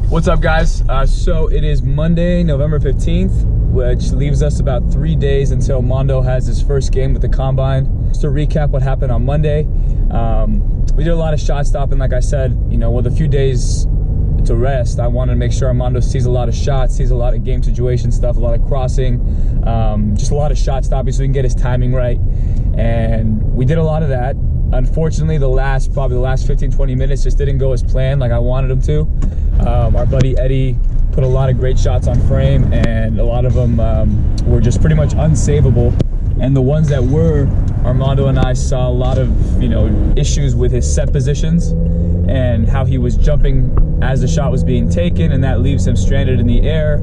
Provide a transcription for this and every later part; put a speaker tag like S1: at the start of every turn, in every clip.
S1: What's up, guys? So it is Monday, November 15th, which leaves us about 3 days until Mondo has his first game with the Combine. Just to recap what happened on Monday, we did a lot of shot stopping. Like I said, with a few days to rest, I wanted to make sure Armando sees a lot of shots, sees a lot of game situation stuff, a lot of crossing, just a lot of shot stopping so he can get his timing right. And we did a lot of that. Unfortunately, probably the last 15-20 minutes just didn't go as planned like I wanted them to. Our buddy Eddie put a lot of great shots on frame, and a lot of them were just pretty much unsavable. And the ones that were, Armando and I saw a lot of issues with his set positions and how he was jumping as the shot was being taken, and that leaves him stranded in the air.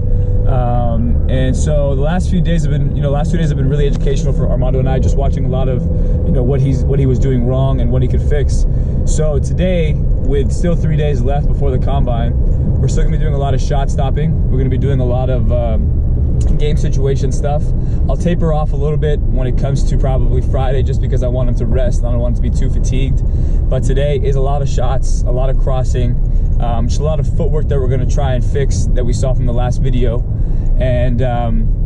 S1: And so the last few days have been, really educational for Armando and I, just watching a lot of, what he was doing wrong and what he could fix. So today, with still 3 days left before the Combine, we're still gonna be doing a lot of shot stopping. We're gonna be doing a lot of game situation stuff. I'll taper off a little bit when it comes to probably Friday, just because I want him to rest and I don't want him to be too fatigued. But today is a lot of shots, a lot of crossing, just a lot of footwork that we're gonna try and fix that we saw from the last video. And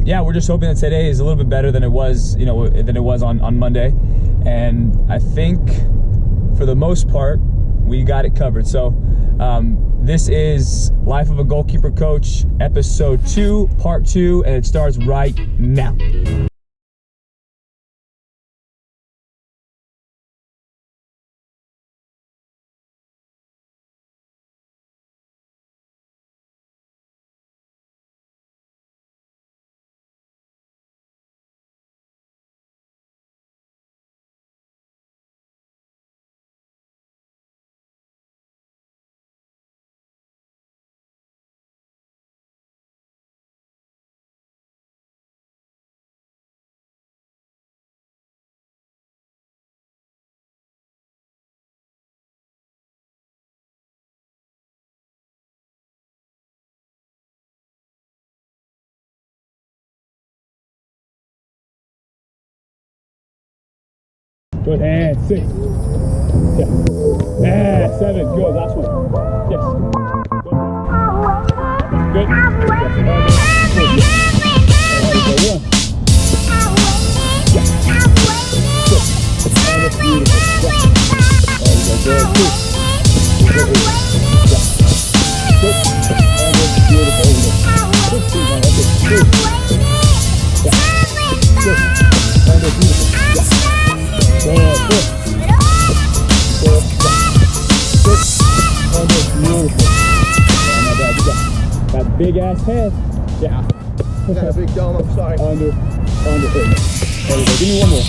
S1: yeah, we're just hoping that today is a little bit better than it was, on Monday. And I think for the most part, we got it covered. So this is Life of a Goalkeeper Coach, episode 2, part 2, and it starts right now. Good hand, 6. Yeah. Yeah, 7. Good. Last one. Yes. Good. Good. Yes. One. Yeah. Good. Oh, that's beautiful. Yeah. Oh, you go. Good. 2. Good. Yeah. Good. Oh, that's beautiful. Good. 2. Now that's it. 3. Yeah. Good. Oh, that's beautiful. Yeah. Good. Good. Good. Good. Oh, that's beautiful. Oh, my bad. You got that big ass head. Yeah.
S2: Got a big dome, I'm sorry.
S1: Under. There we go. Give me one more.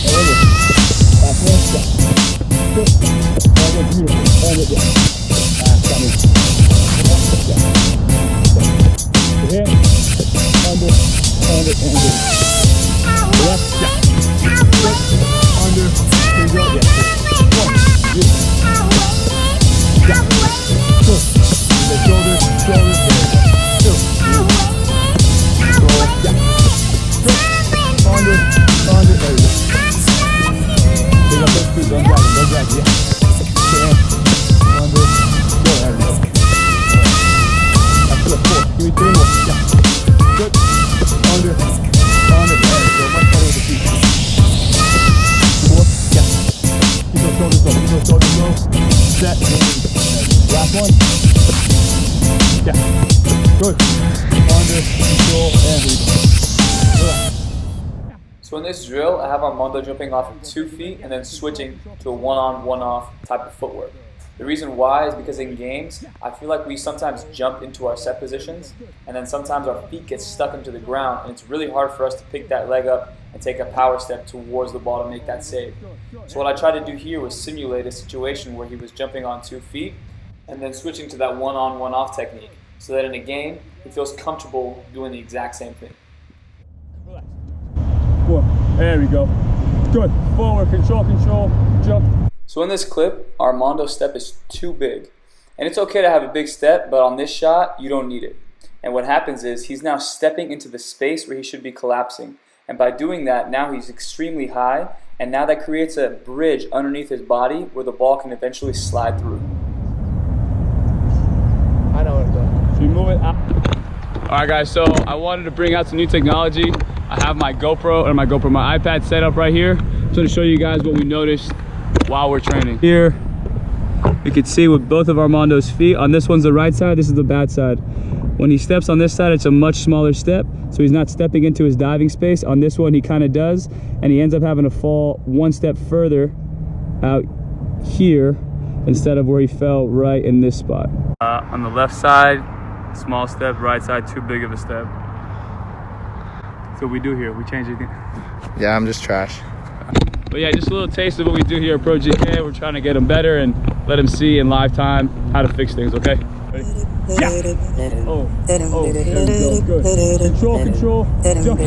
S1: Last one. Yeah. Good. Oh, that's beautiful. Under. Yeah. Got me. Yeah. Good hand. Under. Left. Yeah. Good. Under. Here we go. Yeah. 1. Beautiful. Yeah. Good. The shoulder. There we go. 2. Go. Yeah. Good. Under. There we go. Pick up those feet. Don't drag it. Yeah. Under. Go. There we go. That's good. 4. Give me 3 more. Yeah. Good. Under. There we go. Much better with the feet. 2 more. Yeah. Keep those shoulders low. Set. Last one. Yeah. Good. Under. Control. And we go.
S3: So in this drill, I have Armando jumping off of 2 feet and then switching to a one-on, one-off type of footwork. The reason why is because in games, I feel like we sometimes jump into our set positions, and then sometimes our feet get stuck into the ground, and it's really hard for us to pick that leg up and take a power step towards the ball to make that save. So what I tried to do here was simulate a situation where he was jumping on 2 feet and then switching to that one-on, one-off technique, so that in a game, he feels comfortable doing the exact same thing.
S1: There we go. Good. Forward, control, jump.
S3: So in this clip, Armando's step is too big. And it's okay to have a big step, but on this shot, you don't need it. And what happens is he's now stepping into the space where he should be collapsing. And by doing that, now he's extremely high, and now that creates a bridge underneath his body where the ball can eventually slide through.
S2: I know what I'm doing.
S1: Few more. All right, guys, so I wanted to bring out some new technology. I have my my iPad set up right here. I'm going to show you guys what we noticed while we're training. Here, you can see with both of Armando's feet. On this one's the right side, this is the bad side. When he steps on this side, it's a much smaller step, so he's not stepping into his diving space. On this one, he kind of does, and he ends up having to fall one step further out here instead of where he fell right in this spot. On the left side, small step, right side, too big of a step. So what we do here, we change it.
S2: Yeah, I'm just trash.
S1: But yeah, just a little taste of what we do here at Pro GK. We're trying to get him better and let him see in live time how to fix things, okay? Ready? Yeah. Oh, there we go, good. Control, jump.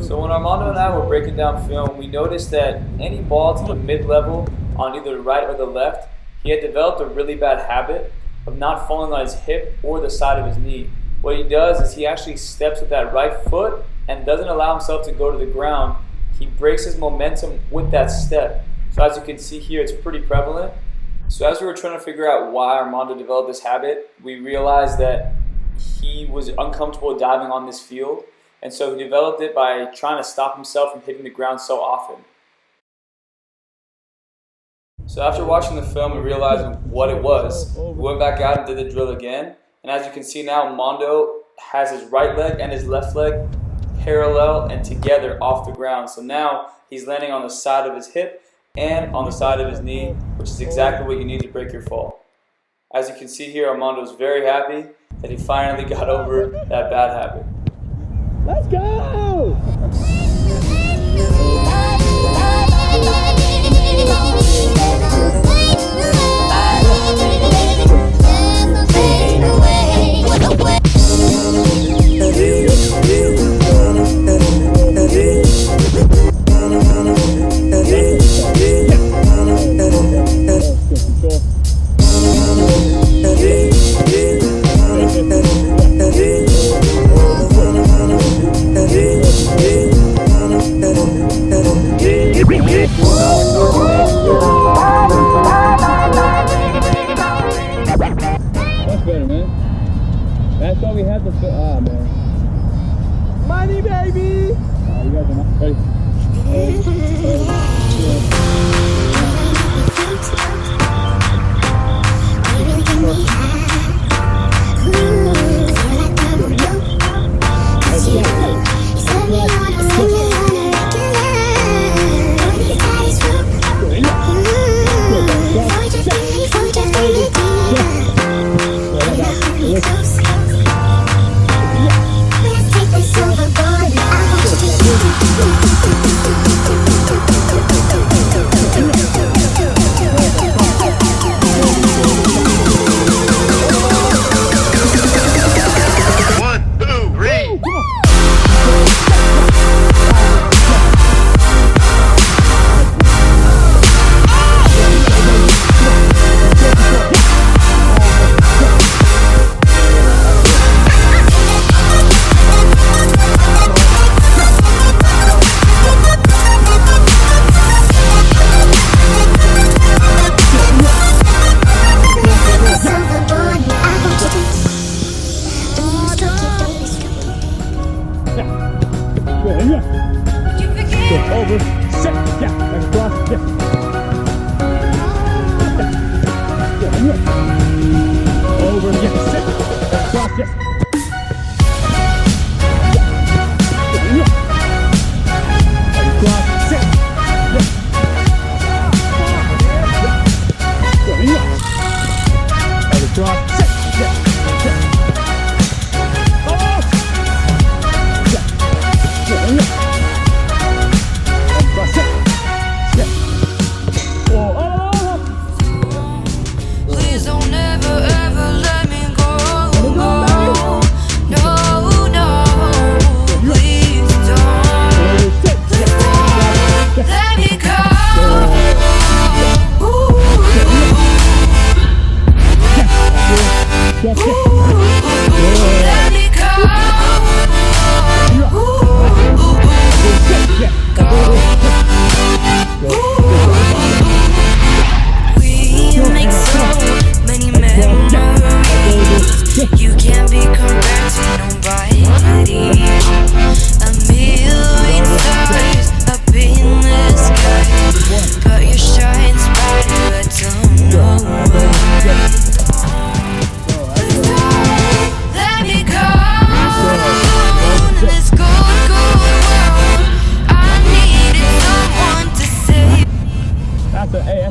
S3: So when Armando and I were breaking down film, we noticed that any ball to the mid-level on either the right or the left, he had developed a really bad habit of not falling on his hip or the side of his knee. What he does is he actually steps with that right foot and doesn't allow himself to go to the ground. He breaks his momentum with that step. So as you can see here, it's pretty prevalent. So as we were trying to figure out why Armando developed this habit, we realized that he was uncomfortable diving on this field. And so he developed it by trying to stop himself from hitting the ground so often. So after watching the film and realizing what it was, we went back out and did the drill again. And as you can see now, Armando has his right leg and his left leg parallel and together off the ground. So now he's landing on the side of his hip and on the side of his knee, which is exactly what you need to break your fall. As you can see here, Armando's very happy that he finally got over that bad habit.
S1: Let's go! That's why we had the man. Money, baby! You guys are not ready. Over, sit, yeah, like across, yeah. Over, yeah, sit, across, yes. Like across, sit, yeah. Like across, sit, yeah.
S4: Please don't ever, ever let me go.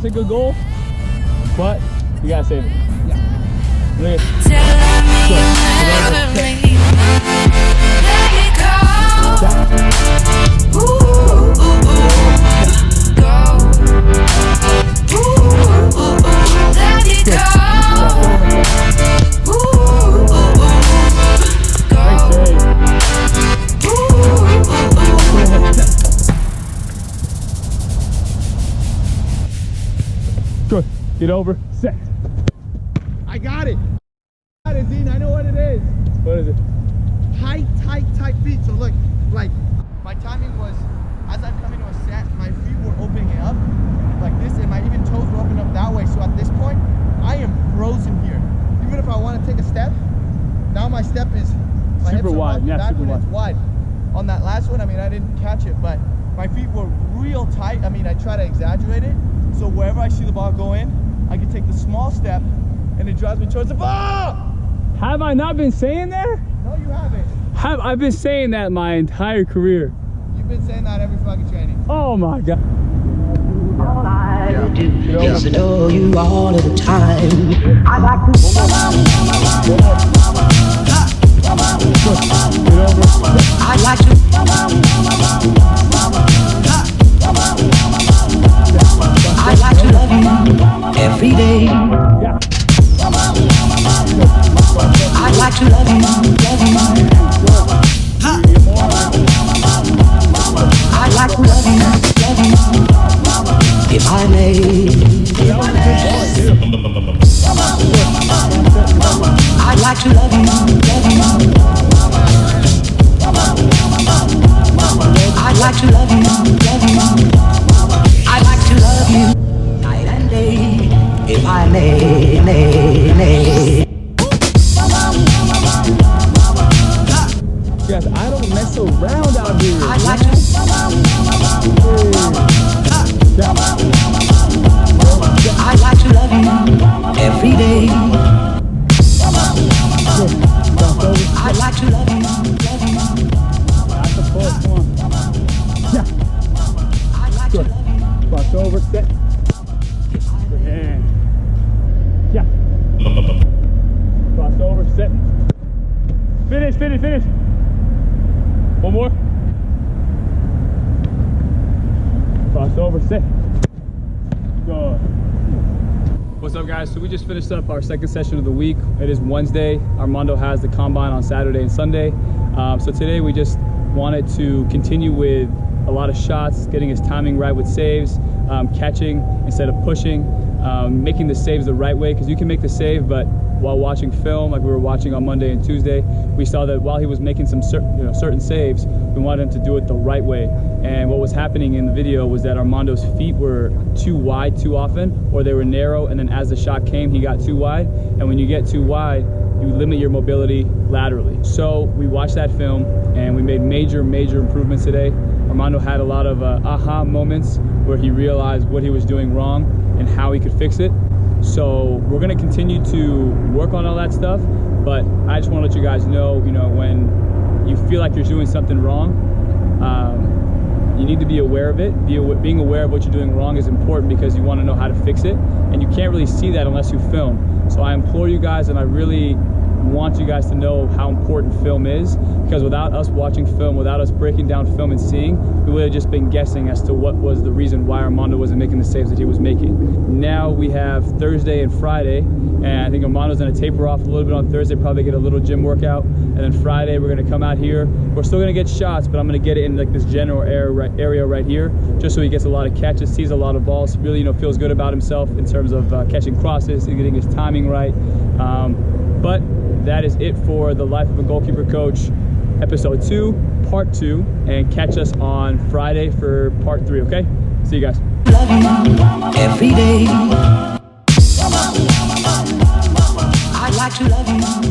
S1: that's a good goal, but you gotta save it. Yeah. Look at good. Get over. Set.
S2: I got it. I got it, Zeen. I know what it is.
S1: What is it?
S2: Tight feet. So look, like my timing was as I'm coming to a set, my feet were opening up like this, and my even toes were opening up that way. So at this point, I am frozen here. Even if I want to take a step, now my step is
S1: super wide. Yeah, super wide.
S2: It's wide. On that last one, I mean, I didn't catch it, but my feet were real tight. I mean, I try to exaggerate it. So wherever I see the ball go in, I can take the small step and it drives me towards the ball.
S1: Have I not been saying that?
S2: No, you haven't.
S1: I've been saying that my entire career.
S2: You've been saying that every fucking training.
S1: Oh my God.
S4: All I do is adore you all of the time. I like to. I like to. I like to love you every day. I like to love you, I like to love you, if I may. I like to love you, I like to love you, I like to love you, night and day, if I may.
S1: Guys, I don't mess around out here.
S4: I like to. I like to love you every day. I like to love you.
S1: That's the push, come on. Yeah.
S4: I like to love you.
S1: Cross over, set. And yeah. Cross over, set. Finish. One more. Cross over, set. Good. What's up, guys? So we just finished up our second session of the week. It is Wednesday. Armando has the combine on Saturday and Sunday. So today we just wanted to continue with a lot of shots, getting his timing right with saves, catching instead of pushing, making the saves the right way, because you can make the save, but while watching film, like we were watching on Monday and Tuesday, we saw that while he was making some certain saves, we wanted him to do it the right way. And what was happening in the video was that Armando's feet were too wide too often, or they were narrow, and then as the shot came, he got too wide. And when you get too wide, you limit your mobility laterally. So we watched that film and we made major improvements today. Armando had a lot of aha moments where he realized what he was doing wrong and how he could fix it. So we're gonna continue to work on all that stuff, but I just wanna let you guys know, when you feel like you're doing something wrong, you need to be aware of it. Being aware of what you're doing wrong is important because you wanna know how to fix it, and you can't really see that unless you film. So I implore you guys, and I really want you guys to know how important film is, because without us watching film, without us breaking down film and seeing, we would have just been guessing as to what was the reason why Armando wasn't making the saves that he was making. Now we have Thursday and Friday, and I think Armando's gonna taper off a little bit on Thursday, probably get a little gym workout, and then Friday we're gonna come out here. We're still gonna get shots, but I'm gonna get it in like this general area right here, just so he gets a lot of catches, sees a lot of balls, really feels good about himself in terms of catching crosses and getting his timing right. But that is it for the Life of a Goalkeeper Coach, episode 2, part 2, and catch us on Friday for part 3, okay? See you guys.
S4: Love you every day. I like to love you.